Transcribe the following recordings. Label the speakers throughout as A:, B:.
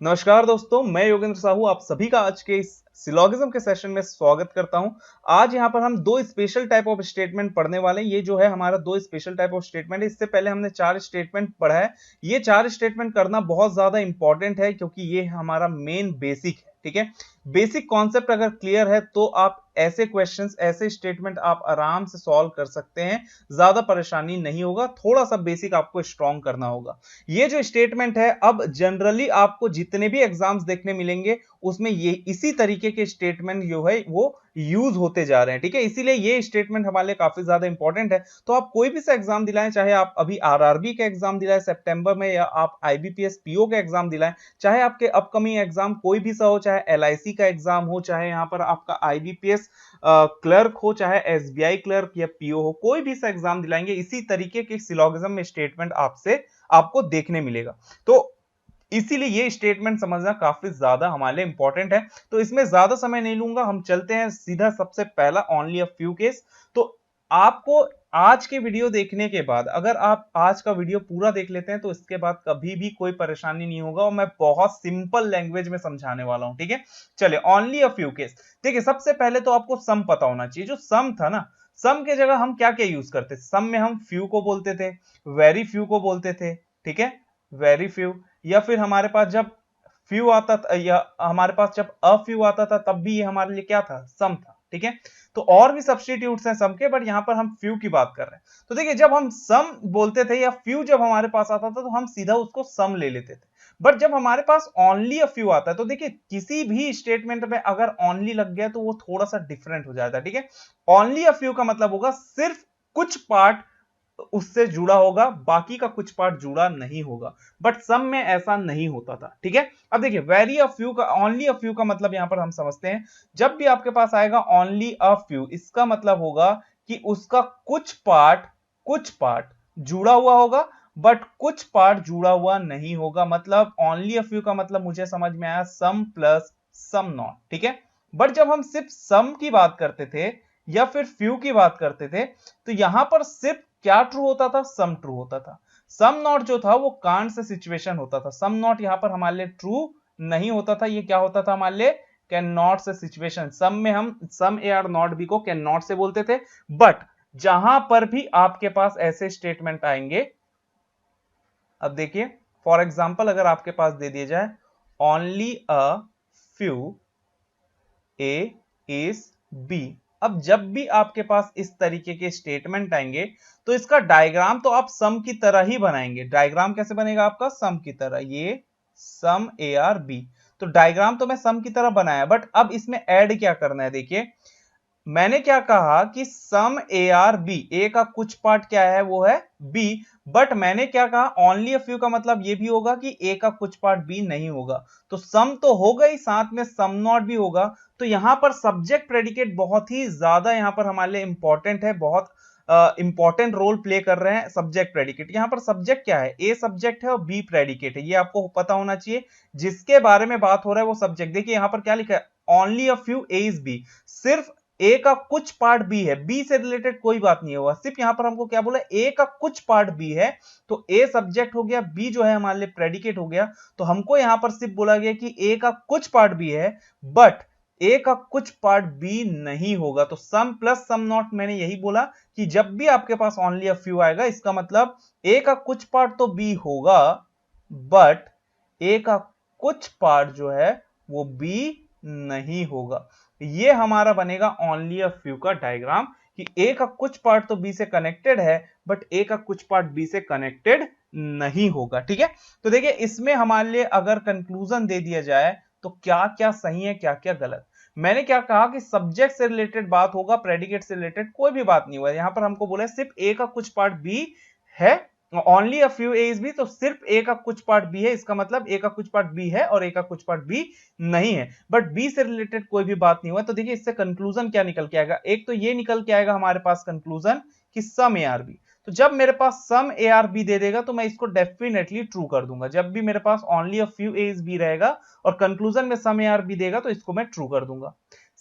A: नमस्कार दोस्तों, मैं योगेंद्र साहू आप सभी का आज के इस सिलोगिज्म के सेशन में स्वागत करता हूं। आज यहां पर हम दो स्पेशल टाइप ऑफ स्टेटमेंट पढ़ने वाले हैं। ये जो है हमारा दो स्पेशल टाइप ऑफ स्टेटमेंट है। इससे पहले हमने चार स्टेटमेंट पढ़ा है। ये चार स्टेटमेंट करना बहुत ज्यादा इंपॉर्टेंट है क्योंकि ये हमारा मेन बेसिक है। ठीक है, बेसिक कॉन्सेप्ट अगर क्लियर है तो आप ऐसे क्वेश्चंस, ऐसे स्टेटमेंट आप आराम से सॉल्व कर सकते हैं। ज्यादा परेशानी नहीं होगा, थोड़ा सा बेसिक आपको स्ट्रॉन्ग करना होगा। ये जो स्टेटमेंट है, अब जनरली आपको जितने भी एग्जाम्स देखने मिलेंगे उसमें ये इसी तरीके के स्टेटमेंट जो है वो यूज होते जा रहे हैं। ठीक है, इसीलिए ये स्टेटमेंट हमारे लिए काफी ज्यादा इंपॉर्टेंट है। तो आप कोई भी सा एग्जाम दिलाएं, चाहे आप अभी आरआरबी का एग्जाम दिलाएं सितंबर में, या आप आईबीपीएस पीओ का एग्जाम दिलाएं, चाहे आपके अपकमिंग एग्जाम कोई भी सा हो, चाहे एलआईसी का एग्जाम हो, चाहे यहाँ पर आपका आईबीपीएस क्लर्क हो, चाहे एसबीआई क्लर्क या पीओ हो, कोई भी सा एग्जाम दिलाएंगे इसी तरीके के सिलोगिज्म में स्टेटमेंट आपको देखने मिलेगा। तो इसीलिए ये स्टेटमेंट समझना काफी ज्यादा हमारे लिए इंपॉर्टेंट है। तो इसमें ज्यादा समय नहीं लूंगा, हम चलते हैं सीधा सबसे पहला ओनली अ फ्यू केस। तो आपको आज के वीडियो देखने के बाद, अगर आप आज का वीडियो पूरा देख लेते हैं तो इसके बाद कभी भी कोई परेशानी नहीं होगा और मैं बहुत सिंपल लैंग्वेज में समझाने वाला हूं। ठीक है, चलिए ओनली अ फ्यू केस। देखिए, सबसे पहले तो आपको सम पता होना चाहिए। जो सम था ना, सम के जगह हम क्या क्या यूज करते थे? सम में हम फ्यू को बोलते थे, वेरी फ्यू को बोलते थे। ठीक है, वेरी फ्यू। या फिर हमारे पास जब फ्यू आता था, या हमारे पास जब अ फ्यू आता था, तब भी ये हमारे लिए क्या था? सम था। ठीक है, तो और भी सब्स्टिट्यूट्स हैं सम के, बट यहां पर हम फ्यू की बात कर रहे हैं। तो देखिए, जब हम सम बोलते थे या फ्यू जब हमारे पास आता था तो हम सीधा उसको सम ले लेते थे। बट जब हमारे पास ओनली अ फ्यू आता है तो देखिए, किसी भी स्टेटमेंट में अगर ओनली लग गया तो वो थोड़ा सा डिफरेंट हो जाता है। ठीक है, ओनली अ फ्यू का मतलब होगा सिर्फ कुछ पार्ट उससे जुड़ा होगा, बाकी का कुछ पार्ट जुड़ा नहीं होगा। बट सम में ऐसा नहीं होता था। ठीक है, अब देखिए, वेरी अ फ्यू का, ओनली अ फ्यू का मतलब यहां पर हम समझते हैं, जब भी आपके पास आएगा ओनली अ फ्यू, इसका मतलब होगा कि उसका कुछ पार्ट जुड़ा हुआ होगा, बट कुछ पार्ट जुड़ा हुआ नहीं होगा। मतलब ओनली अ फ्यू का मतलब मुझे समझ में आया, सम प्लस सम नॉट। ठीक है, बट जब हम सिर्फ सम की बात करते थे या फिर फ्यू की बात करते थे, तो यहां पर सिर्फ क्या ट्रू होता था? सम ट्रू होता था। सम नॉट जो था वो कांट से सिचुएशन होता था। सम नॉट यहां पर हमारे लिए ट्रू नहीं होता था। ये क्या होता था हमारे लिए? Can not say situation. सम में हम सम ए आर नॉट बी को कैन नॉट से बोलते थे। बट जहां पर भी आपके पास ऐसे स्टेटमेंट आएंगे, अब देखिए, फॉर एग्जाम्पल अगर आपके पास दे दिया जाए only a few A is B, अब जब भी आपके पास इस तरीके के स्टेटमेंट आएंगे तो इसका डायग्राम तो आप सम की तरह ही बनाएंगे। डायग्राम कैसे बनेगा आपका? सम की तरह। ये सम ए आर बी, तो डायग्राम तो मैं सम की तरह बनाया, बट अब इसमें ऐड क्या करना है? देखिए, मैंने क्या कहा कि सम ए आर बी, ए का कुछ पार्ट क्या है? वो है बी। बट मैंने क्या कहा? ओनली अ फ्यू का मतलब ये भी होगा कि ए का कुछ पार्ट बी नहीं होगा। तो सम तो होगा ही, साथ में सम नॉट भी होगा। तो यहां पर सब्जेक्ट प्रेडिकेट बहुत ही ज्यादा यहां पर हमारे लिए इंपॉर्टेंट है, बहुत इंपॉर्टेंट रोल प्ले कर रहे हैं सब्जेक्ट प्रेडिकेट। यहां पर सब्जेक्ट क्या है? ए सब्जेक्ट है और बी प्रेडिकेट है, ये आपको पता होना चाहिए। जिसके बारे में बात हो रहा है वो सब्जेक्ट। देखिए यहां पर क्या लिखा है? Only a few A is B, सिर्फ ए का कुछ पार्ट बी है, बी से रिलेटेड कोई बात नहीं होगा। सिर्फ यहां पर हमको क्या बोला? ए का कुछ पार्ट बी है। तो ए सब्जेक्ट हो गया, बी जो है हमारे लिए प्रेडिकेट हो गया। तो हमको यहां पर सिर्फ बोला गया कि ए का कुछ पार्ट बी है, बट ए का कुछ पार्ट बी नहीं होगा। तो सम प्लस सम नॉट, मैंने यही बोला कि जब भी आपके पास ओनली अ फ्यू आएगा, इसका मतलब ए का कुछ पार्ट तो बी होगा, बट ए का कुछ पार्ट जो है वो बी नहीं होगा। ये हमारा बनेगा ओनली अ फ्यू का डायग्राम, कि ए का कुछ पार्ट तो बी से कनेक्टेड है, बट ए का कुछ पार्ट बी से कनेक्टेड नहीं होगा। ठीक है, तो देखिए, इसमें हमारे लिए अगर कंक्लूजन दे दिया जाए तो क्या क्या सही है, क्या क्या गलत। मैंने क्या कहा कि सब्जेक्ट से रिलेटेड बात होगा, प्रेडिकेट से रिलेटेड कोई भी बात नहीं हुआ। यहां पर हमको बोला सिर्फ ए का कुछ पार्ट बी है, only a few A is B, तो सिर्फ ए का कुछ पार्ट बी है। इसका मतलब ए का कुछ पार्ट बी है और ए का कुछ पार्ट बी नहीं है। बट बी से रिलेटेड कोई भी बात नहीं हुआ। तो देखिए, इससे कंक्लूजन क्या निकल के आएगा? एक तो ये निकल के आएगा हमारे पास कंक्लूजन कि सम ए आर बी। तो जब मेरे पास सम ए आर बी दे देगा तो मैं इसको डेफिनेटली ट्रू कर दूंगा। जब भी मेरे पास only a few A is B रहेगा और कंक्लूजन में सम ए आर बी देगा तो इसको मैं ट्रू कर दूंगा।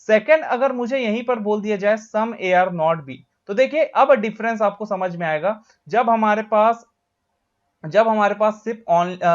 A: सेकंड, अगर मुझे यहीं पर बोल दिया जाए सम ए आर नॉट बी, तो देखिए अब डिफरेंस आपको समझ में आएगा। जब हमारे पास जब हमारे पास सिर्फ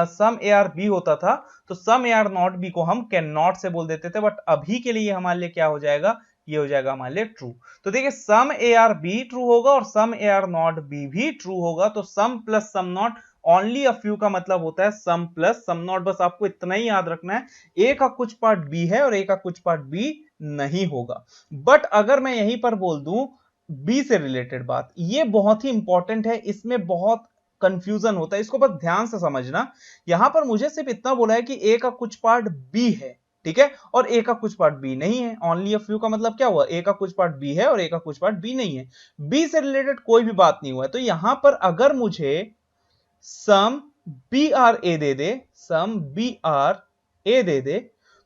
A: सम ए आर बी होता था तो सम ए आर नॉट बी को हम कैन नॉट से बोल देते थे, बट अभी के लिए हमारे लिए क्या हो जाएगा, ये हो जाएगा हमारे लिए ट्रू। तो देखिए some A are B true होगा और some A are not B भी ट्रू होगा। तो some plus some not only a few का मतलब होता है सम प्लस सम नॉट। बस आपको इतना ही याद रखना है, ए का कुछ पार्ट बी है और ए का कुछ पार्ट बी नहीं होगा। बट अगर मैं यहीं पर बोल दूं बी से रिलेटेड बात, ये बहुत ही इंपॉर्टेंट है, इसमें बहुत कंफ्यूजन होता है, इसको बस ध्यान से समझना। यहां पर मुझे सिर्फ इतना बोला है कि ए का कुछ पार्ट बी है, ठीक है, और ए का कुछ पार्ट बी नहीं है। ओनली अ फ्यू का मतलब क्या हुआ, ए का कुछ पार्ट बी है और ए का कुछ पार्ट बी नहीं है। बी से रिलेटेड कोई भी बात नहीं हुआ है। तो यहां पर अगर मुझे सम बी आर ए दे दे, सम बी आर ए दे दे,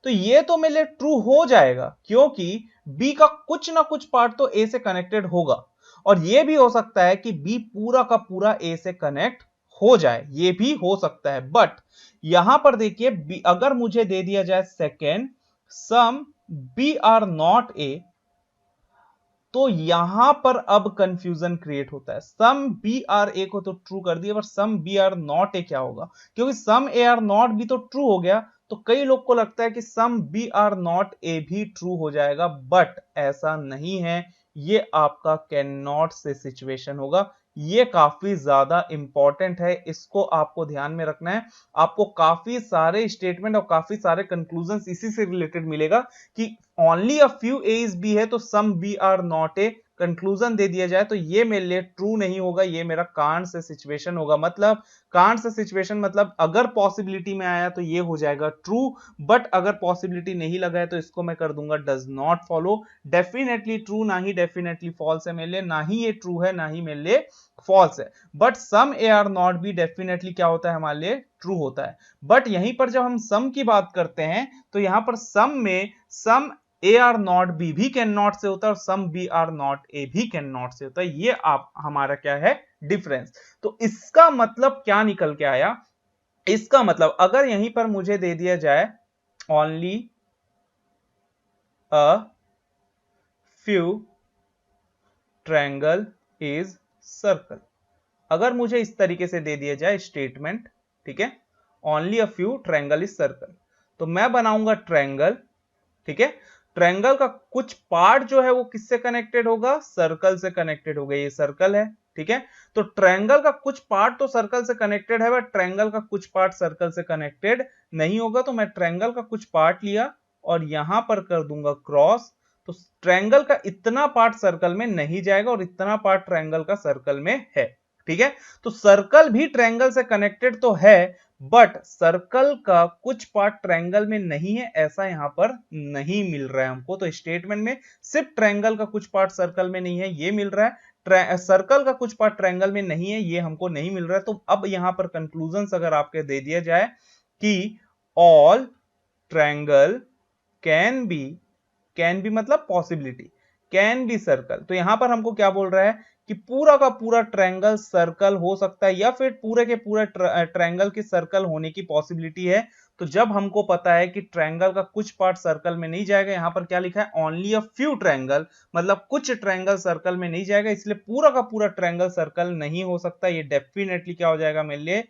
A: तो ये तो मेरे लिए ट्रू हो जाएगा, क्योंकि बी का कुछ ना कुछ पार्ट तो ए से कनेक्टेड होगा। और ये भी हो सकता है कि बी पूरा का पूरा ए से कनेक्ट हो जाए, ये भी हो सकता है। बट यहां पर देखिए अगर मुझे दे दिया जाए second some B are not A, तो यहां पर अब कंफ्यूजन क्रिएट होता है। सम बी आर ए को तो ट्रू कर दिया, पर some B are not A क्या होगा, क्योंकि some A are not B तो ट्रू हो गया। तो कई लोग को लगता है कि some B are not A भी ट्रू हो जाएगा, बट ऐसा नहीं है। ये आपका कैन नॉट से सिचुएशन होगा। ये काफी ज्यादा इंपॉर्टेंट है, इसको आपको ध्यान में रखना है। आपको काफी सारे स्टेटमेंट और काफी सारे कंक्लूजन इसी से रिलेटेड मिलेगा कि only a few A is B है तो some B are not A. Conclusion दे दिया जाए तो ये मेरे लिए ट्रू नहीं होगा, ये मेरा कांट से सिचुएशन होगा। मतलब कांट से सिचुएशन मतलब अगर पॉसिबिलिटी में आया तो ये हो जाएगा ट्रू, बट अगर पॉसिबिलिटी नहीं लगा है तो इसको मैं कर दूंगा does not follow. Definitely true ना ही डेफिनेटली फॉल्स है मेरे लिए, ना ही ये ट्रू है ना ही मेरे लिए फॉल्स है। But some A are not B definitely क्या होता है, हमारे लिए ट्रू होता है। बट यहीं पर जब हम सम की बात करते हैं तो यहां पर सम में some A are not B भी कैन नॉट से होता है और some B are not A भी कैन नॉट से होता है। ये आप हमारा क्या है डिफरेंस। तो इसका मतलब क्या निकल के आया, इसका मतलब अगर यहीं पर मुझे दे दिया जाए only a few triangle is circle, अगर मुझे इस तरीके से दे दिया जाए स्टेटमेंट, ठीक है, only a few triangle is circle, तो मैं बनाऊंगा ट्रायंगल, ठीक है। ट्रायंगल का कुछ पार्ट जो है वो किससे कनेक्टेड होगा, सर्कल से कनेक्टेड होगा। ये सर्कल है, ठीक है। तो ट्रायंगल का कुछ पार्ट तो सर्कल से कनेक्टेड है, बट ट्रायंगल का कुछ पार्ट सर्कल से कनेक्टेड नहीं होगा। तो मैं ट्रायंगल का कुछ पार्ट लिया और यहां पर कर दूंगा क्रॉस। तो ट्रायंगल का इतना पार्ट सर्कल में नहीं जाएगा और इतना पार्ट ट्रायंगल का सर्कल में है, ठीक है। तो सर्कल भी ट्रायंगल से कनेक्टेड तो है, बट सर्कल का कुछ पार्ट ट्रायंगल में नहीं है, ऐसा यहां पर नहीं मिल रहा है हमको। तो स्टेटमेंट में सिर्फ ट्रायंगल का कुछ पार्ट सर्कल में नहीं है ये मिल रहा है, सर्कल का कुछ पार्ट ट्रायंगल में नहीं है ये हमको नहीं मिल रहा है। तो अब यहां पर कंक्लूजन अगर आपके दे दिया जाए कि ऑल ट्रायंगल कैन बी मतलब पॉसिबिलिटी, कैन बी सर्कल, तो यहां पर हमको क्या बोल रहा है कि पूरा का पूरा ट्रायंगल सर्कल हो सकता है या फिर पूरे के पूरे ट्रायंगल के सर्कल होने की पॉसिबिलिटी है। तो जब हमको पता है कि ट्रायंगल का कुछ पार्ट सर्कल में नहीं जाएगा, यहां पर क्या लिखा है ओनली अ फ्यू ट्रायंगल, मतलब कुछ ट्रायंगल सर्कल में नहीं जाएगा, इसलिए पूरा का पूरा ट्रायंगल सर्कल नहीं हो सकता। ये डेफिनेटली क्या हो जाएगा मेरे लिए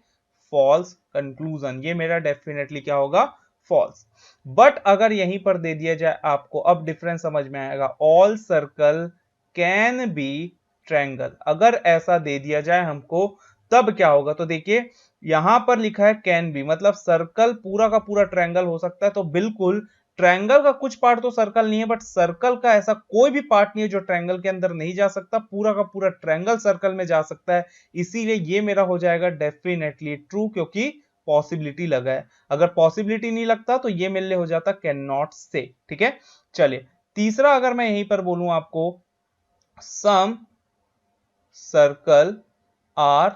A: फॉल्स कंक्लूजन, ये मेरा डेफिनेटली क्या होगा फॉल्स। बट अगर यहीं पर दे दिया जाए आपको, अब डिफरेंस समझ में आएगा, all circle can be triangle, अगर ऐसा दे दिया जाए हमको तब क्या होगा। तो देखिए यहां पर लिखा है कैन बी, मतलब सर्कल पूरा का पूरा ट्रायंगल हो सकता है। तो बिल्कुल ट्रायंगल का कुछ पार्ट तो सर्कल नहीं है, बट सर्कल का ऐसा कोई भी पार्ट नहीं है जो ट्रायंगल के अंदर नहीं जा सकता, पूरा का पूरा ट्रायंगल सर्कल में जा सकता है। इसीलिए ये मेरा हो जाएगा डेफिनेटली ट्रू, क्योंकि पॉसिबिलिटी लगा है। अगर पॉसिबिलिटी नहीं लगता तो ये मेरे लिए हो जाता कैन नॉट से, ठीक है। चलिए तीसरा अगर मैं यहीं पर बोलूं आपको सम सर्कल आर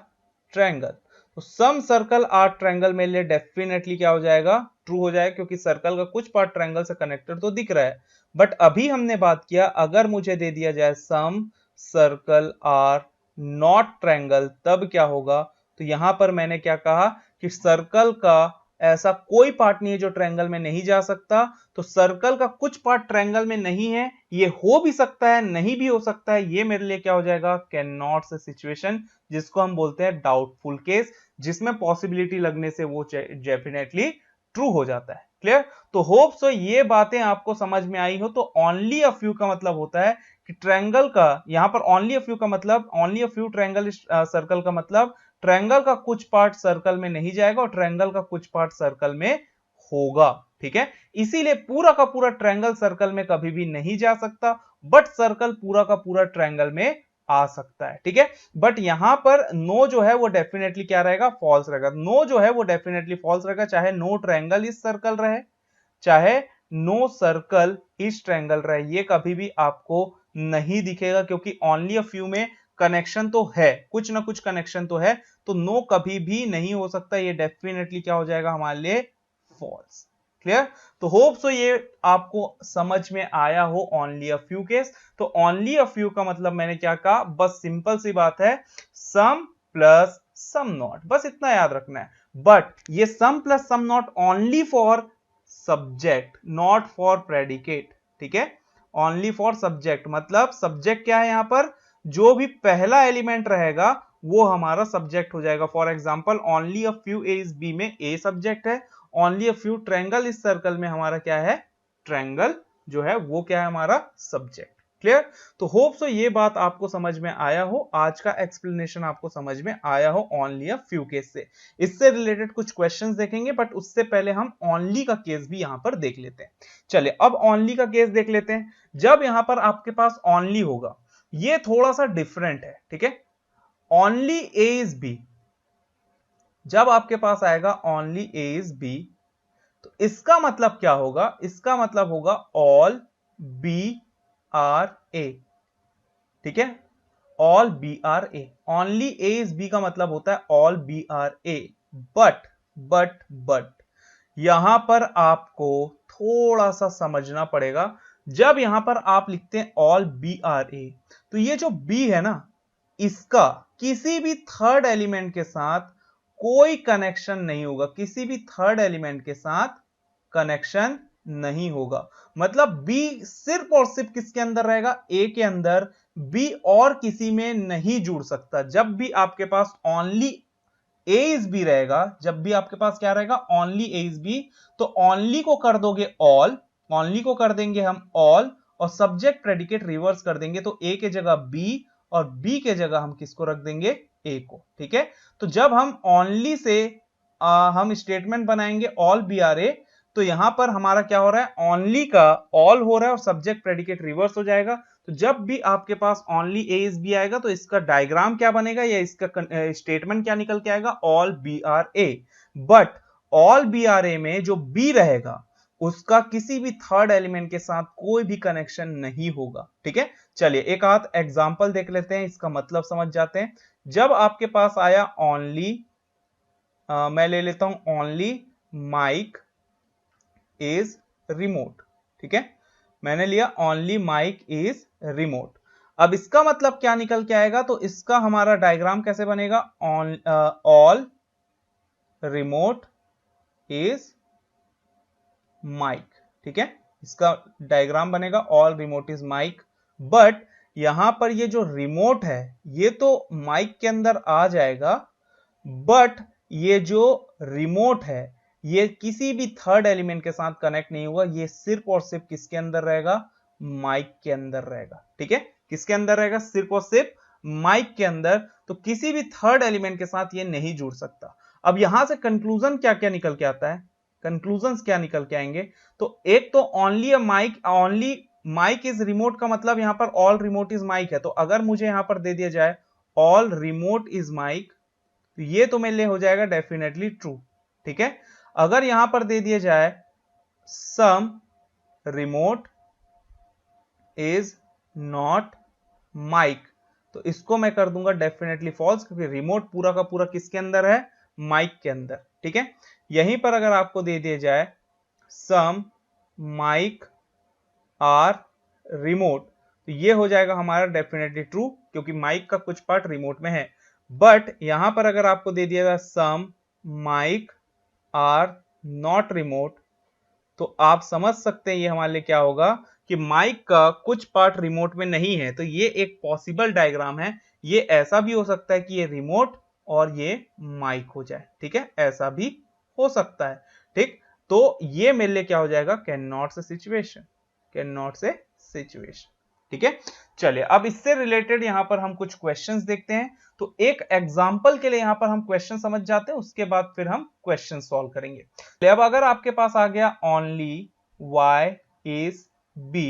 A: ट्रायंगल, तो सम सर्कल आर ट्रायंगल मेरे लिए डेफिनेटली क्या हो जाएगा ट्रू हो जाएगा, क्योंकि सर्कल का कुछ पार्ट ट्रायंगल से कनेक्टेड तो दिख रहा है। बट अभी हमने बात किया अगर मुझे दे दिया जाए सम सर्कल आर नॉट ट्रायंगल तब क्या होगा। तो यहां पर मैंने क्या कहा कि सर्कल का ऐसा कोई पार्ट नहीं है जो ट्रायंगल में नहीं जा सकता। तो सर्कल का कुछ पार्ट ट्रायंगल में नहीं है, ये हो भी सकता है नहीं भी हो सकता है, ये मेरे लिए क्या हो जाएगा कैन नॉट से सिचुएशन, जिसको हम बोलते हैं डाउटफुल केस। जिसमें पॉसिबिलिटी लगने से वो डेफिनेटली ट्रू हो जाता है। क्लियर? तो होप सो ये बातें आपको समझ में आई हो। तो ओनली अ फ्यू का मतलब होता है कि ट्रायंगल का, यहां पर ओनली अ फ्यू का मतलब, only a few triangle circle का मतलब ट्रायंगल का कुछ पार्ट सर्कल में नहीं जाएगा और ट्रायंगल का कुछ पार्ट सर्कल में होगा। ठीक है, इसीलिए पूरा का पूरा ट्रायंगल सर्कल में कभी भी नहीं जा सकता, बट सर्कल पूरा का पूरा ट्रायंगल में आ सकता है। ठीक है, बट यहां पर नो जो है वो डेफिनेटली क्या रहेगा, फॉल्स रहेगा। नो जो है वो डेफिनेटली फॉल्स रहेगा, चाहे नो ट्रायंगल इस सर्कल रहे, चाहे नो सर्कल इस ट्रायंगल रहे, ये कभी भी आपको नहीं दिखेगा, क्योंकि ओनली अ फ्यू में कनेक्शन तो है, कुछ ना कुछ कनेक्शन तो है, तो नो कभी भी नहीं हो सकता, ये डेफिनेटली क्या हो जाएगा हमारे लिए, फॉल्स। क्लियर? तो होप सो ये आपको समझ में आया हो ओनली अ फ्यू केस। तो ओनली अ फ्यू का मतलब मैंने क्या कहा, बस सिंपल सी बात है, सम प्लस सम नॉट, बस इतना याद रखना है। बट ये some plus some not only for subject, not for predicate. ठीक है, ओनली फॉर सब्जेक्ट मतलब सब्जेक्ट क्या है, यहां पर जो भी पहला एलिमेंट रहेगा वो हमारा सब्जेक्ट हो जाएगा। For example only a few A is B में ए सब्जेक्ट है, only a few triangle is circle में हमारा क्या है, ट्रायंगल जो है वो क्या है, हमारा सब्जेक्ट। क्लियर? तो होप सो ये बात आपको समझ में आया हो, आज का एक्सप्लेनेशन आपको समझ में आया हो ओनली अ फ्यू केस से। इससे रिलेटेड कुछ क्वेश्चंस देखेंगे, बट उससे पहले हम ओनली का केस भी यहां पर देख लेते हैं। चलिए अब ओनली का केस देख लेते हैं। जब यहां पर आपके पास ओनली होगा, ये थोड़ा सा डिफरेंट है। ठीक है, ओनली ए इज बी, जब आपके पास आएगा ओनली ए इज बी, तो इसका मतलब क्या होगा, इसका मतलब होगा ऑल बी आर ए। ठीक है, all B are A, only A is B का मतलब होता है all B are A. But यहां पर आपको थोड़ा सा समझना पड़ेगा। जब यहां पर आप लिखते हैं ऑल बी आर ए, तो ये जो बी है ना, इसका किसी भी थर्ड एलिमेंट के साथ कोई कनेक्शन नहीं होगा, किसी भी थर्ड एलिमेंट के साथ कनेक्शन नहीं होगा। मतलब बी सिर्फ और सिर्फ किसके अंदर रहेगा, ए के अंदर, बी और किसी में नहीं जुड़ सकता। जब भी आपके पास ओनली ए इज बी रहेगा, जब भी आपके पास क्या रहेगा, ओनली ए इज बी, तो ओनली को कर दोगे ऑल, ओनली को कर देंगे हम ऑल, और सब्जेक्ट प्रेडिकेट रिवर्स कर देंगे, तो ए के जगह बी और बी के जगह हम किसको रख देंगे, ए को। ठीक है, तो जब हम ओनली से हम स्टेटमेंट बनाएंगे ऑल बी आर ए, तो यहां पर हमारा क्या हो रहा है, ओनली का ऑल हो रहा है और सब्जेक्ट प्रेडिकेट रिवर्स हो जाएगा। तो जब भी आपके पास ओनली ए इज बी आएगा, तो इसका डायग्राम क्या बनेगा या इसका स्टेटमेंट क्या निकल के आएगा, all B are A. But all B are A में जो बी रहेगा उसका किसी भी थर्ड एलिमेंट के साथ कोई भी कनेक्शन नहीं होगा। ठीक है, चलिए एक आध एग्जांपल देख लेते हैं, इसका मतलब समझ जाते हैं। जब आपके पास आया ओनली, मैं ले लेता हूं ओनली माइक इज रिमोट। ठीक है, मैंने लिया ओनली माइक इज रिमोट। अब इसका मतलब क्या निकल के आएगा, तो इसका हमारा डायग्राम कैसे बनेगा, ऑल रिमोट इज माइक। ठीक है, इसका डायग्राम बनेगा all remote is mic. But यहां पर ये जो रिमोट है ये तो माइक के अंदर आ जाएगा, बट ये जो रिमोट है ये किसी भी थर्ड एलिमेंट के साथ कनेक्ट नहीं होगा, ये सिर्फ और सिर्फ किसके अंदर रहेगा, माइक के अंदर रहेगा। ठीक है, किसके अंदर रहेगा, सिर्फ और सिर्फ माइक के अंदर, तो किसी भी थर्ड एलिमेंट के साथ ये नहीं जुड़ सकता। अब यहां से कंक्लूजन क्या क्या निकल के आता है, कंक्लूजन क्या निकल के आएंगे, तो एक तो only a mic, only mic is remote का मतलब यहां पर ऑल रिमोट इज माइक है, तो अगर मुझे यहां पर दे दिया जाए ऑल रिमोट इज माइक, तो ये तो मेरे लिए हो जाएगा डेफिनेटली ट्रू। ठीक है, अगर यहां पर दे दिया जाए सम रिमोट इज नॉट माइक, तो इसको मैं कर दूंगा डेफिनेटली फॉल्स, क्योंकि रिमोट पूरा का पूरा किसके अंदर है, माइक के अंदर। ठीक है, यहीं पर अगर आपको दे दिया जाए सम माइक आर रिमोट, तो ये हो जाएगा हमारा डेफिनेटली ट्रू, क्योंकि माइक का कुछ पार्ट रिमोट में है। बट यहां पर अगर आपको दे दिया जाए सम माइक आर नॉट रिमोट, तो आप समझ सकते हैं ये हमारे लिए क्या होगा, कि माइक का कुछ पार्ट रिमोट में नहीं है, तो ये एक पॉसिबल डायग्राम है। ये ऐसा भी हो सकता है कि ये रिमोट और ये माइक हो जाए, ठीक है, ऐसा भी हो सकता है, ठीक। तो ये मेरे लिए क्या हो जाएगा, can not say situation, can not say situation, ठीक है। चलिए अब इससे रिलेटेड यहां पर हम कुछ क्वेश्चंस देखते हैं। तो एक एग्जांपल के लिए यहां पर हम क्वेश्चन समझ जाते हैं, उसके बाद फिर हम क्वेश्चन सॉल्व करेंगे। अब अगर आपके पास आ गया ओनली y इज b,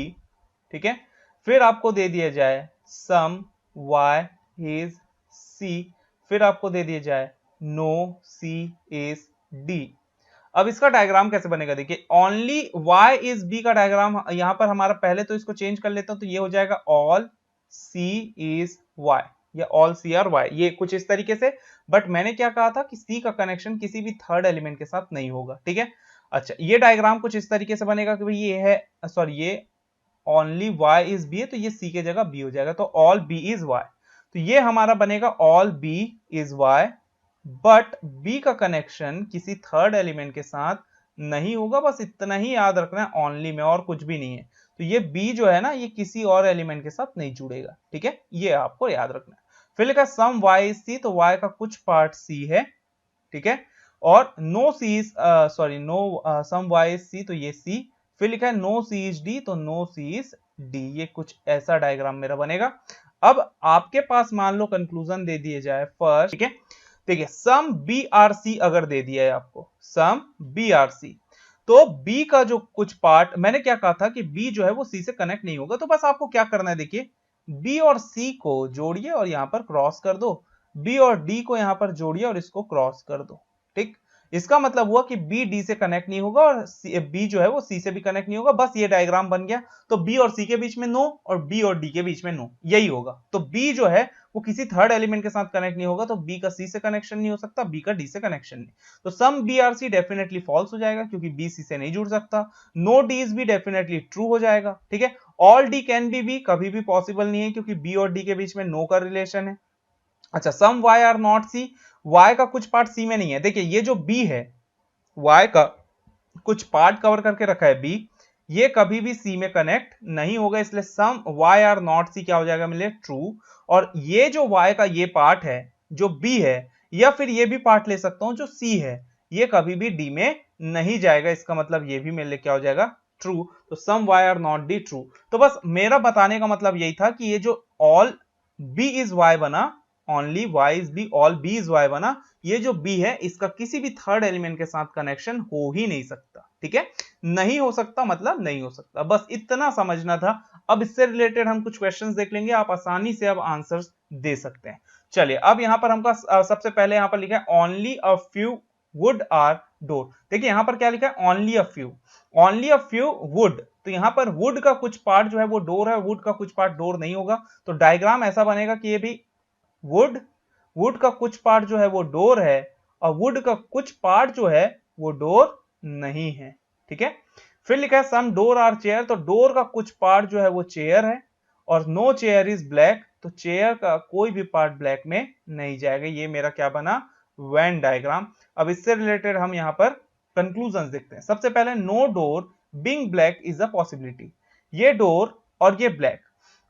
A: ठीक है, फिर आपको दे दिया जाए सम y इज c, फिर आपको दे दिया जाए नो c इज d। अब इसका डायग्राम कैसे बनेगा, देखिए ओनली y इज b का डायग्राम यहां पर हमारा, पहले तो इसको चेंज कर लेता हूं, तो ये हो जाएगा ऑल c इज y या ऑल c आर y, ये कुछ इस तरीके से। बट मैंने क्या कहा था कि c का कनेक्शन किसी भी थर्ड एलिमेंट के साथ नहीं होगा, ठीक है। अच्छा ये डायग्राम कुछ इस तरीके से बनेगा कि भाई ये है, सॉरी ये ओनली y इज b है, तो ये c के जगह b हो जाएगा, तो ऑल b इज y। तो ये हमारा बनेगा all b is y, but b का कनेक्शन किसी थर्ड एलिमेंट के साथ नहीं होगा, बस इतना ही याद रखना है ओनली में, और कुछ भी नहीं है। तो ये b जो है ना, ये किसी और एलिमेंट के साथ नहीं जुड़ेगा, ठीक है, ये आपको याद रखना है। फिर लिखा सम y इज c, तो y का कुछ पार्ट c है, ठीक है, और no c is sorry no some y is c, तो ये c। फिर लिखा है नो c इज d, तो नो c इज d। ये कुछ ऐसा डायग्राम मेरा बनेगा। अब आपके पास मान लो कंक्लूजन दे दिए जाए फर्स्ट, ठीक है, देखिए सम बी आर सी अगर दे दिया है आपको, सम बी आर सी, तो बी का जो कुछ पार्ट, मैंने क्या कहा था कि बी जो है वो सी से कनेक्ट नहीं होगा, तो बस आपको क्या करना है, देखिए बी और सी को जोड़िए और यहां पर क्रॉस कर दो, बी और डी को यहां पर जोड़िए और इसको क्रॉस कर दो, ठीक। इसका मतलब हुआ कि बी डी से कनेक्ट नहीं होगा और बी जो है वो सी से भी कनेक्ट नहीं होगा, बस ये डायग्राम बन गया। तो बी और सी के बीच में नो और बी और डी के बीच में नो, यही होगा। तो बी जो है वो किसी थर्ड एलिमेंट के साथ कनेक्ट नहीं होगा, तो बी का सी से कनेक्शन नहीं हो सकता, बी का डी से कनेक्शन नहीं। तो some B are C definitely false हो जाएगा क्योंकि बी सी से नहीं जुड़ सकता। नो डी इज भी डेफिनेटली ट्रू हो जाएगा, ठीक है। ऑल डी कैन बी कभी भी पॉसिबल नहीं है क्योंकि बी और डी के बीच में नो का रिलेशन है। अच्छा some Y are not C, Y का कुछ पार्ट सी में नहीं है। देखिए ये जो बी है, वाई का कुछ पार्ट कवर करके रखा है बी, ये कभी भी सी में कनेक्ट नहीं होगा, इसलिए सम वाई आर नॉट सी क्या हो जाएगा मेरे लिए, ट्रू। और ये जो वाई का ये पार्ट है जो बी है, या फिर ये भी पार्ट ले सकता हूं जो सी है, ये कभी भी डी में नहीं जाएगा, इसका मतलब ये भी मेरे लिए क्या हो जाएगा, ट्रू। तो some Y are not D true. तो बस मेरा बताने का मतलब यही था कि ये जो ऑल बी इज वाई बना, only y is B, all b is y बना, ये जो b है इसका किसी भी थर्ड एलिमेंट के साथ कनेक्शन हो ही नहीं सकता, ठीक है। नहीं हो सकता मतलब नहीं हो सकता, बस इतना समझना था। अब इससे रिलेटेड हम कुछ क्वेश्चंस देख लेंगे, आप आसानी से अब आंसर्स दे सकते हैं। चलिए अब यहां पर हमका सबसे पहले यहां पर लिखा है only a few wood are door. देखिए यहां पर क्या लिखा है, only a few, only a few wood, तो यहां पर वुड का कुछ पार्ट जो है वो डोर है, वुड का कुछ पार्ट डोर नहीं होगा। तो डायग्राम ऐसा बनेगा कि ये भी वुड, वुड का कुछ पार्ट जो है वो डोर है और वुड का कुछ पार्ट जो है वो डोर नहीं है, ठीक है। फिर लिखा है सम डोर आर चेयर, तो डोर का कुछ पार्ट जो है वो चेयर है, और नो चेयर इज ब्लैक, तो चेयर का कोई भी पार्ट ब्लैक में नहीं जाएगा। ये मेरा क्या बना, वेन डायग्राम। अब इससे रिलेटेड हम यहां पर कंक्लूजन देखते हैं। सबसे पहले no door being black is a possibility, ये डोर और ये ब्लैक,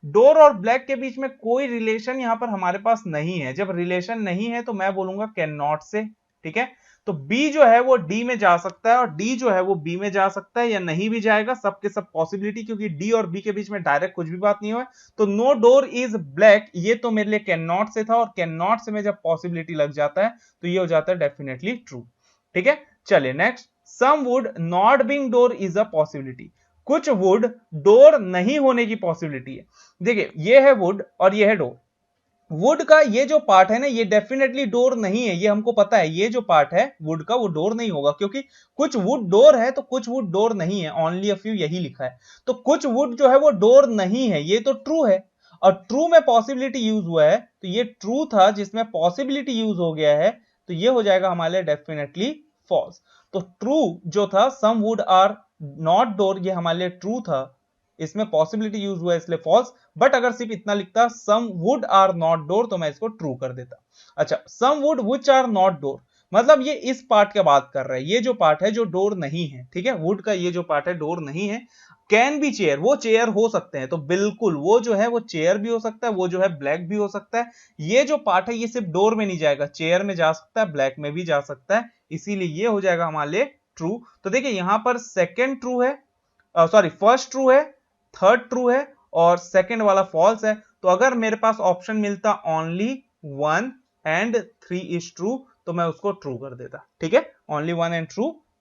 A: डोर और ब्लैक के बीच में कोई रिलेशन यहां पर हमारे पास नहीं है। जब रिलेशन नहीं है तो मैं बोलूंगा कैन नॉट से, ठीक है। तो B जो है वो D में जा सकता है और D जो है वो B में जा सकता है या नहीं भी जाएगा, सबके सब पॉसिबिलिटी, क्योंकि D और B के बीच में डायरेक्ट कुछ भी बात नहीं हुआ। तो नो डोर इज ब्लैक, ये तो मेरे लिए कैन नॉट से था, और कैन नॉट से में जब पॉसिबिलिटी लग जाता है तो ये हो जाता है डेफिनेटली ट्रू, ठीक है। चलिए next, some wood not being door is a possibility, कुछ वुड डोर नहीं होने की पॉसिबिलिटी है। देखिए ये है वुड और ये है डोर, वुड का ये जो पार्ट है ना ये डेफिनेटली डोर नहीं है, ये हमको पता है, ये जो पार्ट है वुड का वो डोर नहीं होगा, क्योंकि कुछ वुड डोर है तो कुछ वुड डोर नहीं है, ओनली अ फ्यू यही लिखा है। तो कुछ वुड जो है वो डोर नहीं है, ये तो ट्रू है, और ट्रू में पॉसिबिलिटी यूज हुआ है, तो ये ट्रू था जिसमें पॉसिबिलिटी यूज हो गया है, तो ये हो जाएगा हमारे लिए डेफिनेटली फॉल्स। तो ट्रू जो था सम वुड आर नॉट डोर, ये हमारे लिए ट्रू था, इसमें पॉसिबिलिटी यूज हुआ है इसलिए फॉल्स। बट अगर सिर्फ इतना लिखता some wood are not door तो मैं इसको ट्रू कर देता। अच्छा some wood which are not door, मतलब ये इस पार्ट की बात कर रहा है, ये जो पार्ट है जो डोर नहीं है, ठीक है, वुड का ये जो पार्ट है डोर नहीं है। कैन बी चेयर, वो चेयर हो सकते हैं, तो बिल्कुल वो जो है वो चेयर भी हो सकता है, वो जो है ब्लैक भी हो सकता है। ये जो पार्ट है ये सिर्फ डोर में नहीं जाएगा, चेयर में जा सकता है, ब्लैक में भी जा सकता है, इसीलिए ये हो जाएगा हमारे लिए ट्रू। तो देखिए यहां पर सेकेंड ट्रू है, सॉरी फर्स्ट ट्रू है, थर्ड ट्रू है और सेकेंड वाला फॉल्स है। तो अगर मेरे पास ऑप्शन मिलता ओनली 1 एंड 3 इज ट्रू तो मैं उसको ट्रू कर देता, ठीक है, ओनली 1 एंड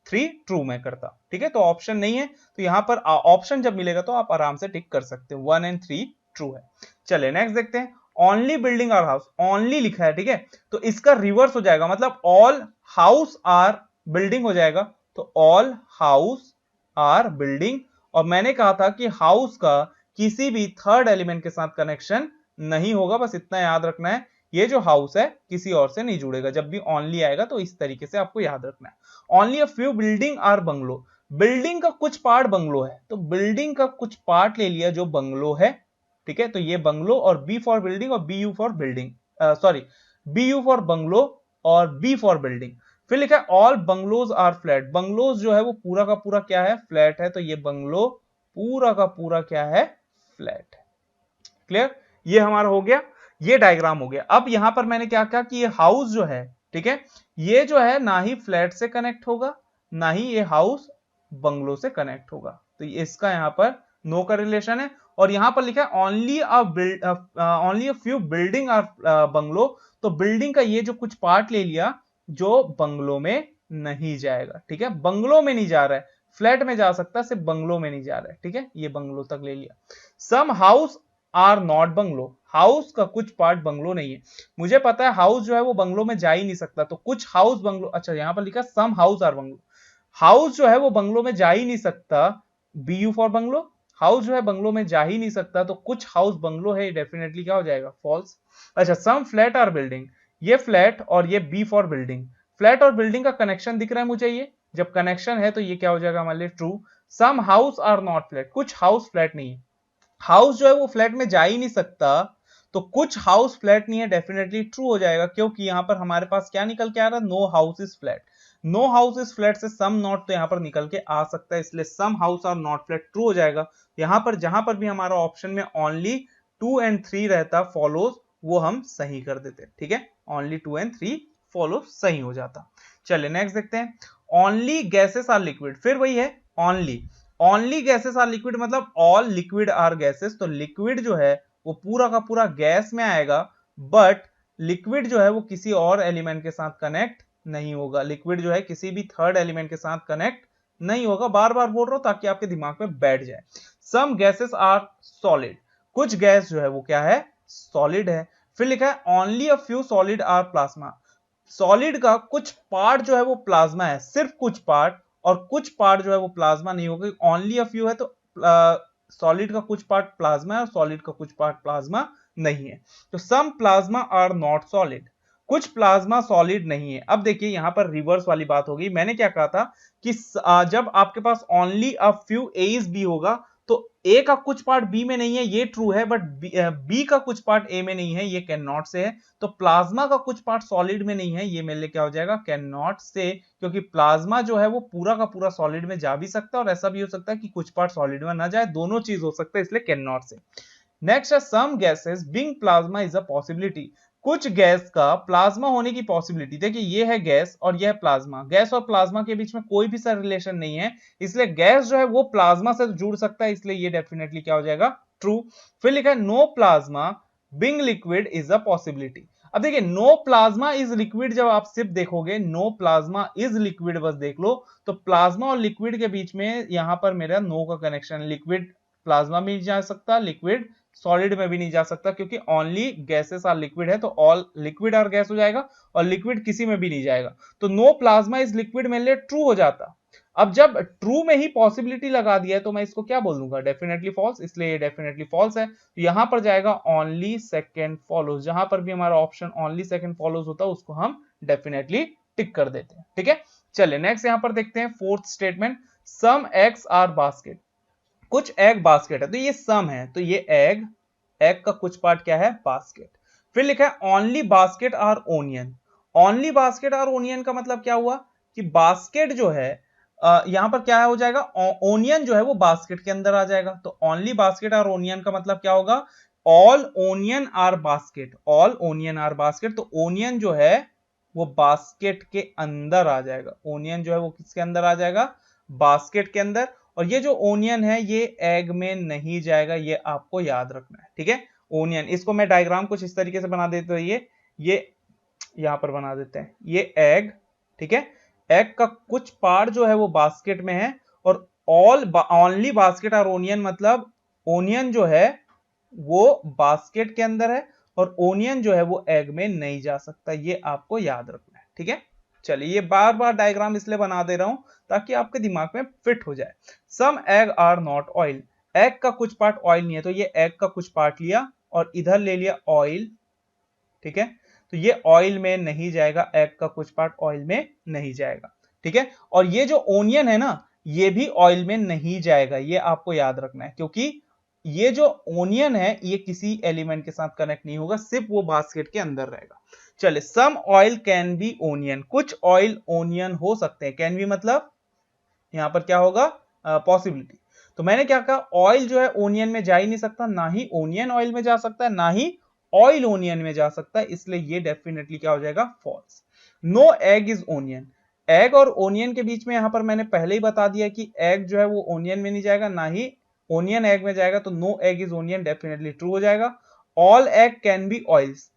A: 3 ट्रू मैं करता, ठीक है। तो ऑप्शन नहीं है, तो यहां पर ऑप्शन जब मिलेगा तो आप आराम से टिक कर सकते हो, 1 एंड 3 ट्रू है। चलिए नेक्स्ट देखते हैं, only building are house, only लिखा है, ठीक है, तो इसका रिवर्स हो जाएगा, मतलब ऑल हाउस आर बिल्डिंग हो जाएगा। तो ऑल हाउस आर बिल्डिंग, और मैंने कहा था कि हाउस का किसी भी थर्ड एलिमेंट के साथ कनेक्शन नहीं होगा, बस इतना याद रखना है, ये जो हाउस है किसी और से नहीं जुड़ेगा, जब भी ओनली आएगा तो इस तरीके से आपको याद रखना है। Only a few building are bungalow, building का कुछ पार्ट बंगलो है, तो बिल्डिंग का कुछ पार्ट ले लिया जो बंगलो है, ठीक है, तो ये बंगलो, और बी फॉर बिल्डिंग और B U for building, sorry B U for bungalow और बी फॉर बिल्डिंग। फिर लिखा है all bungalows are flat, bungalows जो है वो पूरा का पूरा क्या है, फ्लैट है, तो ये बंगलो पूरा का पूरा क्या है, फ्लैट है। क्लियर, ये हमारा हो गया, ये डायग्राम हो गया। अब यहां पर मैंने क्या कहा कि ये हाउस जो है, ठीक है, ये जो है ना ही फ्लैट से कनेक्ट होगा, ना ही ये हाउस बंगलो से कनेक्ट होगा, तो इसका यहां पर नो का रिलेशन है। और यहां पर लिखा है only a few building are bungalow, तो बिल्डिंग का ये जो कुछ पार्ट ले लिया जो बंगलो में नहीं जाएगा, ठीक है, बंगलो में नहीं जा रहा है, फ्लैट में जा सकता है, सिर्फ बंगलो में नहीं जा रहा है, ठीक है, ये बंगलो तक ले लिया। Some house are not bungalow, house का कुछ पार्ट बंगलो नहीं है, मुझे पता है हाउस जो है वो बंगलो में जा ही नहीं सकता, तो कुछ हाउस बंगलो, अच्छा यहां पर लिखा some house are bungalow, house जो है वो बंगलो में जा ही नहीं सकता, B U for bungalow, house जो है बंगलो में जा ही नहीं सकता, तो कुछ हाउस बंगलो है, डेफिनेटली क्या हो जाएगा, फॉल्स। अच्छा सम फ्लैट आर बिल्डिंग, ये फ्लैट और ये बी फॉर बिल्डिंग, फ्लैट और बिल्डिंग का कनेक्शन दिख रहा है मुझे, ये जब कनेक्शन है तो ये क्या हो जाएगा हमारे लिए true. Some house are not flat, कुछ हाउस फ्लैट नहीं है, हाउस जो है वो फ्लैट में जा ही नहीं सकता, तो कुछ हाउस फ्लैट नहीं है, डेफिनेटली ट्रू हो जाएगा, क्योंकि यहां पर हमारे पास क्या निकल के आ रहा है, no house is flat, no house is flat से सम नॉट तो यहां पर निकल के आ सकता है, इसलिए some house are not flat true हो जाएगा। यहां पर जहां पर भी हमारा ऑप्शन में ओनली 2 एंड 3 रहता फॉलोज, वो हम सही कर देते, ठीक है, ओनली 2 एंड 3 फॉलो सही हो जाता। चलिए नेक्स्ट देखते हैं, ओनली गैसेस आर लिक्विड, फिर वही है only, only gases are liquid मतलब ऑल लिक्विड आर गैसेस, तो लिक्विड जो है वो पूरा का पूरा गैस में आएगा, बट लिक्विड जो है वो किसी और एलिमेंट के साथ कनेक्ट नहीं होगा, लिक्विड जो है किसी भी थर्ड एलिमेंट के साथ कनेक्ट नहीं होगा, बार बार बोल रहा हूं ताकि आपके दिमाग में बैठ जाए। सम गैसेस आर सॉलिड, कुछ गैस जो है वो क्या है, सॉलिड है। फिर लिखा है only a few solid are plasma, solid का कुछ पार्ट जो है वो प्लाज्मा है, सिर्फ कुछ पार्ट, और कुछ पार्ट जो है वो प्लाज्मा नहीं होगा, ओनली अ फ्यू है, तो सॉलिड का कुछ पार्ट प्लाज्मा है और सॉलिड का कुछ पार्ट प्लाज्मा नहीं है, तो सम प्लाज्मा आर नॉट सॉलिड, कुछ प्लाज्मा सॉलिड नहीं है। अब देखिए यहां पर रिवर्स वाली बात होगी, मैंने क्या कहा था कि जब आपके पास only a few A is B होगा, तो ए का कुछ पार्ट बी में नहीं है, ये ट्रू है, बट बी का कुछ पार्ट ए में नहीं है, ये कैन नॉट से है, तो प्लाज्मा का कुछ पार्ट सॉलिड में नहीं है, ये मेरे लिए क्या हो जाएगा, कैन नॉट से, क्योंकि प्लाज्मा जो है वो पूरा का पूरा सॉलिड में जा भी सकता है, और ऐसा भी हो सकता है कि कुछ पार्ट सॉलिड में ना जाए, दोनों चीज हो सकता है, इसलिए कैन नॉट से। नेक्स्ट है some gases being plasma is a possibility, कुछ गैस का प्लाज्मा होने की पॉसिबिलिटी, देखिए ये है गैस और ये है प्लाज्मा, गैस और प्लाज्मा के बीच में कोई भी सा रिलेशन नहीं है, इसलिए गैस जो है वो प्लाज्मा से जुड़ सकता है, इसलिए ये डेफिनेटली क्या हो जाएगा, ट्रू। फिर लिखा है no plasma being liquid is a possibility, अब देखिए नो प्लाज्मा इज लिक्विड, जब आप सिर्फ देखोगे नो प्लाज्मा इज लिक्विड बस देख लो, तो प्लाज्मा और लिक्विड के बीच में यहां पर मेरा नो का कनेक्शन, लिक्विड प्लाज्मा में जा सकता, लिक्विड सॉलिड में भी नहीं जा सकता, क्योंकि ओनली गैसेस आर लिक्विड है, तो ऑल लिक्विड आर गैस हो जाएगा, और लिक्विड किसी में भी नहीं जाएगा, तो नो प्लाज्मा इज लिक्विड मेरे लिए ट्रू हो जाता। अब जब ट्रू में ही पॉसिबिलिटी लगा दिया है तो मैं इसको क्या बोल दूंगा, डेफिनेटली फॉल्स, इसलिए ये डेफिनेटली फॉल्स है, तो यहां पर जाएगा ओनली सेकंड फॉलोज, जहां पर भी हमारा ऑप्शन ओनली सेकंड फॉलोज होता है उसको हम डेफिनेटली टिक कर देते हैं, ठीक है। चलिए नेक्स्ट यहां पर देखते हैं fourth statement, some eggs are basket, कुछ एग बास्केट है, तो ये सम है, तो ये एग, एग का कुछ पार्ट क्या है, बास्केट। फिर लिखा है only basket are onion, only basket और ओनियन का मतलब क्या हुआ कि बास्केट जो है यहां पर क्या हो जाएगा, ओनियन जो है वो बास्केट के अंदर आ जाएगा। तो ओनली बास्केट और ओनियन का मतलब क्या होगा, all onion are basket, all onion are basket. तो ओनियन जो है वो बास्केट के अंदर आ जाएगा, ओनियन जो है वो किसके अंदर आ जाएगा, बास्केट के अंदर। और ये जो ओनियन है ये एग में नहीं जाएगा, ये आपको याद रखना है, ठीक है। ओनियन, इसको मैं डायग्राम कुछ इस तरीके से बना देता हूं, ये यहां पर बना देते हैं, ये एग, ठीक है। एग का कुछ पार्ट जो है वो बास्केट में है, और ओनली बास्केट और ओनियन मतलब ओनियन जो है वो बास्केट के अंदर है और ओनियन जो है वो एग में नहीं जा सकता, ये आपको याद रखना है, ठीक है। चलिए, ये बार बार डायग्राम इसलिए बना दे रहा हूं ताकि आपके दिमाग में फिट हो जाए। Some egg are not oil, egg का कुछ पार्ट ऑयल नहीं है, तो ये एग का कुछ पार्ट लिया और इधर ले लिया ऑयल, ठीक है। तो ये ऑयल में नहीं जाएगा, एग का कुछ पार्ट ऑयल में नहीं जाएगा, ठीक है। और ये जो ओनियन है ना, ये भी ऑयल में नहीं जाएगा, ये आपको याद रखना है, क्योंकि ये जो ओनियन है ये किसी एलिमेंट के साथ कनेक्ट नहीं होगा, सिर्फ वो बास्केट के अंदर रहेगा। चले, some oil can be onion, कुछ ऑयल ओनियन हो सकते हैं। कैन बी मतलब यहां पर क्या होगा, पॉसिबिलिटी। तो मैंने क्या कहा, ऑयल जो है ओनियन में जा ही नहीं सकता, ना ही ओनियन ऑयल में जा सकता है, ना ही ऑयल ओनियन में जा सकता है, इसलिए ये डेफिनेटली क्या हो जाएगा, false. No egg is onion, egg और ओनियन के बीच में यहां पर मैंने पहले ही बता दिया कि एग जो है वो ओनियन में नहीं जाएगा, ना ही ओनियन एग में जाएगा, तो no egg is onion definitely true हो जाएगा। All egg can be oils,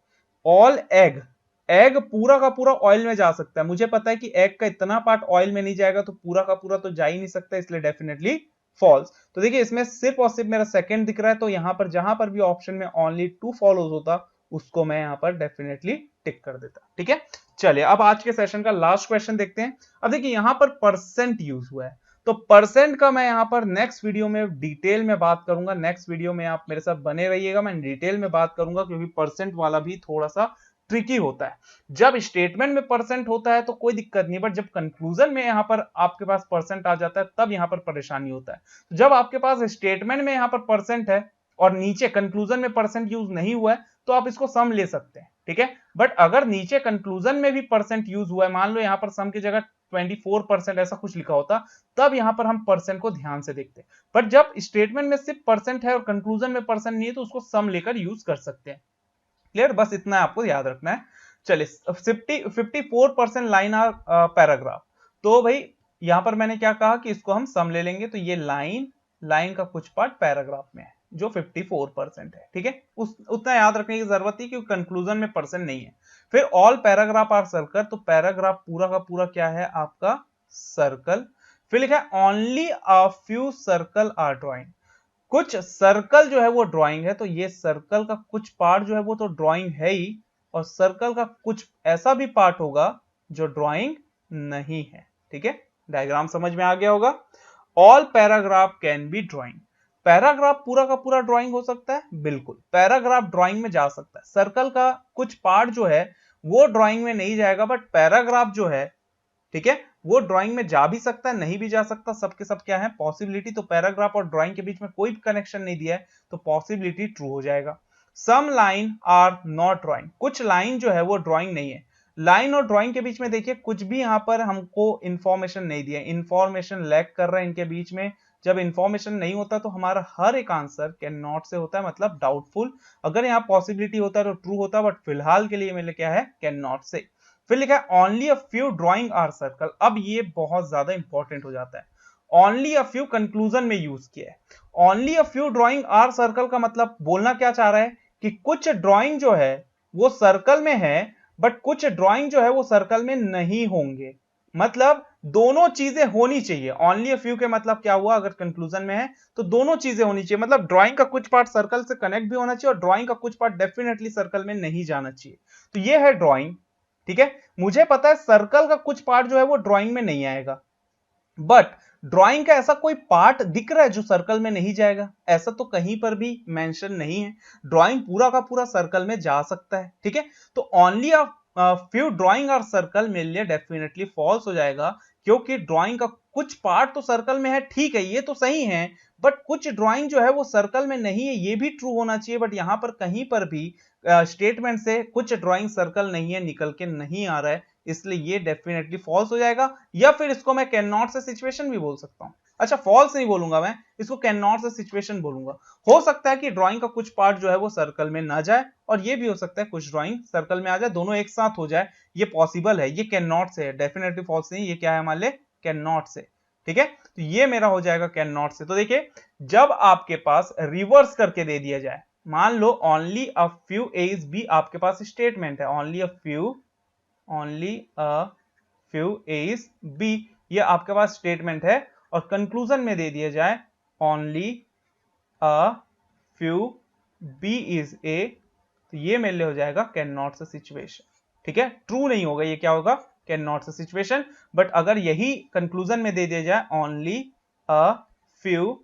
A: all egg, egg पूरा का पूरा ऑयल में जा सकता है। मुझे पता है कि एग का इतना पार्ट ऑयल में नहीं जाएगा, तो पूरा का पूरा तो जा ही नहीं सकता, इसलिए डेफिनेटली फॉल्स। तो देखिए, इसमें सिर्फ और सिर्फ मेरा सेकंड दिख रहा है, तो यहां पर जहां पर भी ऑप्शन में ओनली ट्रू फॉलोज होता, उसको मैं यहां पर डेफिनेटली टिक कर देता, ठीक है। चलिए, अब आज के सेशन का लास्ट क्वेश्चन देखते हैं। अब देखिए, यहां पर परसेंट यूज हुआ है, तो परसेंट का मैं यहां पर नेक्स्ट वीडियो में डिटेल में बात करूंगा। नेक्स्ट वीडियो में आप मेरे साथ बने रहिएगा, मैं डिटेल में बात करूंगा, क्योंकि परसेंट वाला भी थोड़ा सा ट्रिकी होता है। जब स्टेटमेंट में परसेंट होता है तो कोई दिक्कत नहीं, बट जब कंक्लूजन में यहां पर आपके पास परसेंट आ जाता है तब यहां पर परेशानी होता है। जब आपके पास स्टेटमेंट में यहां पर परसेंट है और नीचे कंक्लूजन में परसेंट यूज नहीं हुआ है, तो आप इसको सम ले सकते हैं, ठीक है। बट अगर नीचे कंक्लूजन में भी परसेंट यूज हुआ है, मान लो यहां पर सम की जगह 24% ऐसा कुछ लिखा होता, तब यहां पर हम परसेंट को ध्यान से देखते हैं। बट जब स्टेटमेंट में सिर्फ परसेंट है और कंक्लूजन में परसेंट नहीं है, तो उसको सम लेकर यूज कर सकते हैं। क्लियर, बस इतना आपको याद रखना है। चलिए, 54% लाइन आर पैराग्राफ, तो भाई यहां पर मैंने क्या कहा कि इसको हम सम ले लेंगे, तो ये लाइन का कुछ पार्ट पैराग्राफ में है जो 54% है, ठीक है। उतना याद रखने की जरूरत है क्योंकि कंक्लूजन में परसेंट नहीं है। फिर ऑल पैराग्राफ आर सर्कल, तो पैराग्राफ पूरा का पूरा क्या है आपका, सर्कल। फिर लिखा है only a few circle are drawing, कुछ सर्कल जो है वो ड्राइंग है, तो ये सर्कल का कुछ पार्ट जो है वो तो ड्राइंग है ही, और सर्कल का कुछ ऐसा भी पार्ट होगा जो ड्राइंग नहीं है, ठीक है। डायग्राम समझ में आ गया होगा। All paragraph can be drawing, paragraph पूरा का पूरा ड्राइंग हो सकता है, बिल्कुल पैराग्राफ ड्राइंग में जा सकता है। सर्कल का कुछ पार्ट जो है वो ड्राइंग में नहीं जाएगा, बट पैराग्राफ जो है, ठीक है, वो ड्राइंग में जा भी सकता है, नहीं भी जा सकता, सबके सब क्या है, पॉसिबिलिटी। तो पैराग्राफ और ड्राइंग के बीच में कोई कनेक्शन नहीं दिया है, तो पॉसिबिलिटी ट्रू हो जाएगा। सम लाइन आर नॉट ड्राइंग, कुछ लाइन जो है वो ड्राइंग नहीं है। लाइन और ड्राइंग के बीच में देखिए कुछ भी यहां पर हमको इंफॉर्मेशन नहीं दिया, इंफॉर्मेशन लैक कर रहा है इनके बीच में। जब इंफॉर्मेशन नहीं होता तो हमारा हर एक आंसर कैन नॉट से होता है, मतलब डाउटफुल। अगर यहाँ पॉसिबिलिटी होता है तो ट्रू होता, बट फिलहाल के लिए मेरे क्या है, कैन नॉट से। फिर लिखा है only a few drawing are circle, अब ये बहुत ज्यादा इंपॉर्टेंट हो जाता है। ओनली अ फ्यू कंक्लूजन में यूज किया है। Only a few drawing are circle का मतलब बोलना क्या चाह रहा है कि कुछ ड्राइंग जो है वो सर्कल में है, बट कुछ ड्राइंग जो है वो सर्कल में नहीं होंगे। मतलब दोनों चीजें होनी चाहिए। ओनली अ फ्यू के मतलब क्या हुआ, अगर कंक्लूजन में है तो दोनों चीजें होनी चाहिए, मतलब ड्राइंग का कुछ पार्ट सर्कल से कनेक्ट भी होना चाहिए और ड्राइंग का कुछ पार्ट डेफिनेटली सर्कल में नहीं जाना चाहिए। तो ये है ड्राइंग, ठीक है। मुझे पता है सर्कल का कुछ पार्ट जो है वो ड्राइंग में नहीं आएगा, बट ड्राइंग का ऐसा कोई पार्ट दिख रहा है जो सर्कल में नहीं जाएगा, ऐसा तो कहीं पर भी मेंशन नहीं है। ड्राइंग पूरा का पूरा सर्कल में जा सकता है, ठीक है। तो ओनली अ फ्यू ड्राइंग और सर्कल मेरे लिए डेफिनेटली फॉल्स हो जाएगा, क्योंकि ड्राइंग का कुछ पार्ट तो सर्कल में है, ठीक है, ये तो सही है, बट कुछ ड्राइंग जो है वो सर्कल में नहीं है, ये भी ट्रू होना चाहिए। बट यहां पर कहीं पर भी स्टेटमेंट से कुछ ड्राइंग सर्कल नहीं है, निकल के नहीं आ रहा है, इसलिए ये डेफिनेटली फॉल्स हो जाएगा। या फिर इसको मैं कैन नॉट से सिचुएशन भी बोल सकता हूं। अच्छा, फॉल्स नहीं बोलूंगा मैं, इसको कैन नॉट से सिचुएशन बोलूंगा। हो सकता है कि ड्राइंग का कुछ पार्ट जो है वो सर्कल में ना जाए, और ये भी हो सकता है कुछ ड्राइंग सर्कल में आ जाए, दोनों एक साथ हो जाए, ये पॉसिबल है। ये कैन नॉट से है, डेफिनेटली फॉल्स नहीं, ये क्या है हमारे लिए, कैन नॉट से। ठीक है, तो ये मेरा हो जाएगा कैन नॉट से। तो देखिए, जब आपके पास रिवर्स करके दे दिया जाए, मान लो only a few as B आपके पास स्टेटमेंट है, only a few as B, ये आपके पास स्टेटमेंट है, और कंक्लूजन में दे दिया जाए only a few B is A, तो ये मेरे लिए हो जाएगा कैन नॉट से सिचुएशन। ठीक है, ट्रू नहीं होगा, ये क्या होगा, can not say situation. But अगर यही कंक्लूजन में दे दिया जाए only a few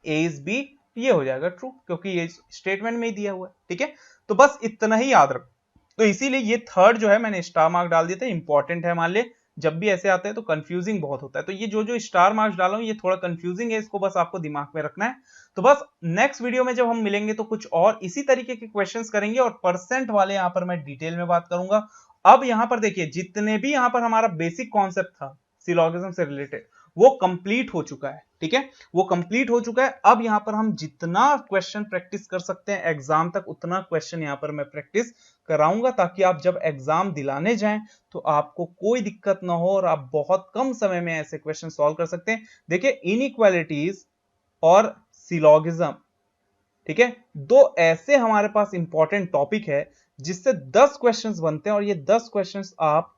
A: as B, ये हो जाएगा ट्रू, क्योंकि ये स्टेटमेंट में ही दिया हुआ है। ठीक है, तो बस इतना ही याद रखो। तो इसीलिए ये थर्ड जो है मैंने स्टार मार्क डाल दिया था, इंपॉर्टेंट है। मान ले जब भी ऐसे आते हैं तो कंफ्यूजिंग बहुत होता है, तो ये जो स्टार मार्क्स डाला हूं ये थोड़ा कंफ्यूजिंग है, इसको बस आपको दिमाग में रखना है। तो बस नेक्स्ट वीडियो में जब हम मिलेंगे तो कुछ और इसी तरीके के क्वेश्चंस करेंगे, और परसेंट वाले यहां पर मैं डिटेल में बात करूंगा। अब यहां पर देखिए, जितने भी यहां पर हमारा बेसिक कॉन्सेप्ट था सिलोगिज्म से रिलेटेड, वो कंप्लीट हो चुका है। ठीक है, वो कंप्लीट हो चुका है। अब यहां पर हम जितना क्वेश्चन प्रैक्टिस कर सकते हैं एग्जाम तक, उतना क्वेश्चन यहां पर मैं प्रैक्टिस कराऊंगा, ताकि आप जब एग्जाम दिलाने जाएं तो आपको कोई दिक्कत ना हो, और आप बहुत कम समय में ऐसे क्वेश्चन सॉल्व कर सकते हैं। देखिए, इनइक्वालिटीज और सिलोगिज्म, ठीक है, दो ऐसे हमारे पास इंपॉर्टेंट टॉपिक है जिससे 10 क्वेश्चंस बनते हैं, और ये 10 क्वेश्चंस आप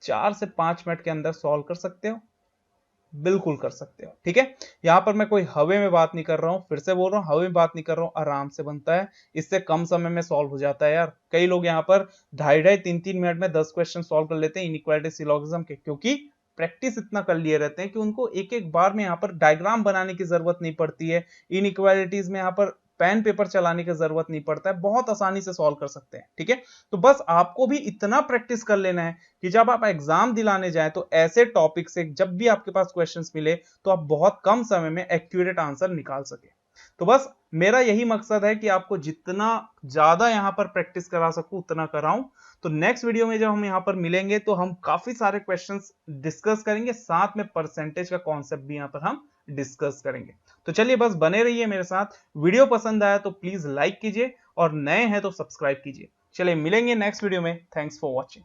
A: 4 से 5 मिनट के अंदर सॉल्व कर सकते हो, बिल्कुल कर सकते हो। ठीक है, यहां पर मैं कोई हवे में बात नहीं कर रहा हूं, फिर से बोल रहा हूं, हवे में बात नहीं कर रहा हूं, आराम से बनता है, इससे कम समय में सॉल्व हो जाता है यार। कई लोग यहां पर 2.5-3 मिनट में 10 क्वेश्चन सॉल्व कर लेते हैं इनइक्वालिटी सिलोगिज्म के, क्योंकि प्रैक्टिस इतना कर लिए रहते हैं कि उनको एक एक बार में यहां पर डायग्राम बनाने की जरूरत नहीं पड़ती है, इनइक्वालिटीज में यहां पर पेन पेपर चलाने की जरूरत नहीं पड़ता है, बहुत आसानी से सॉल्व कर सकते हैं। ठीक है, तो बस आपको भी इतना प्रैक्टिस कर लेना है कि जब आप एग्जाम दिलाने जाएं तो ऐसे टॉपिक से जब भी आपके पास क्वेश्चंस मिले तो आप बहुत कम समय में एक्यूरेट आंसर निकाल सके। तो बस मेरा यही मकसद है कि आपको जितना ज्यादा यहां पर प्रैक्टिस करा सकूं उतना कराऊं। तो नेक्स्ट वीडियो में जब हम यहां पर मिलेंगे तो हम काफी सारे क्वेश्चंस डिस्कस करेंगे, साथ में परसेंटेज का कॉन्सेप्ट भी यहां पर हम डिस्कस करेंगे। तो चलिए बस बने रहिए मेरे साथ। वीडियो पसंद आया तो प्लीज लाइक कीजिए, और नए हैं तो सब्सक्राइब कीजिए। चलिए मिलेंगे नेक्स्ट वीडियो में। Thanks for watching.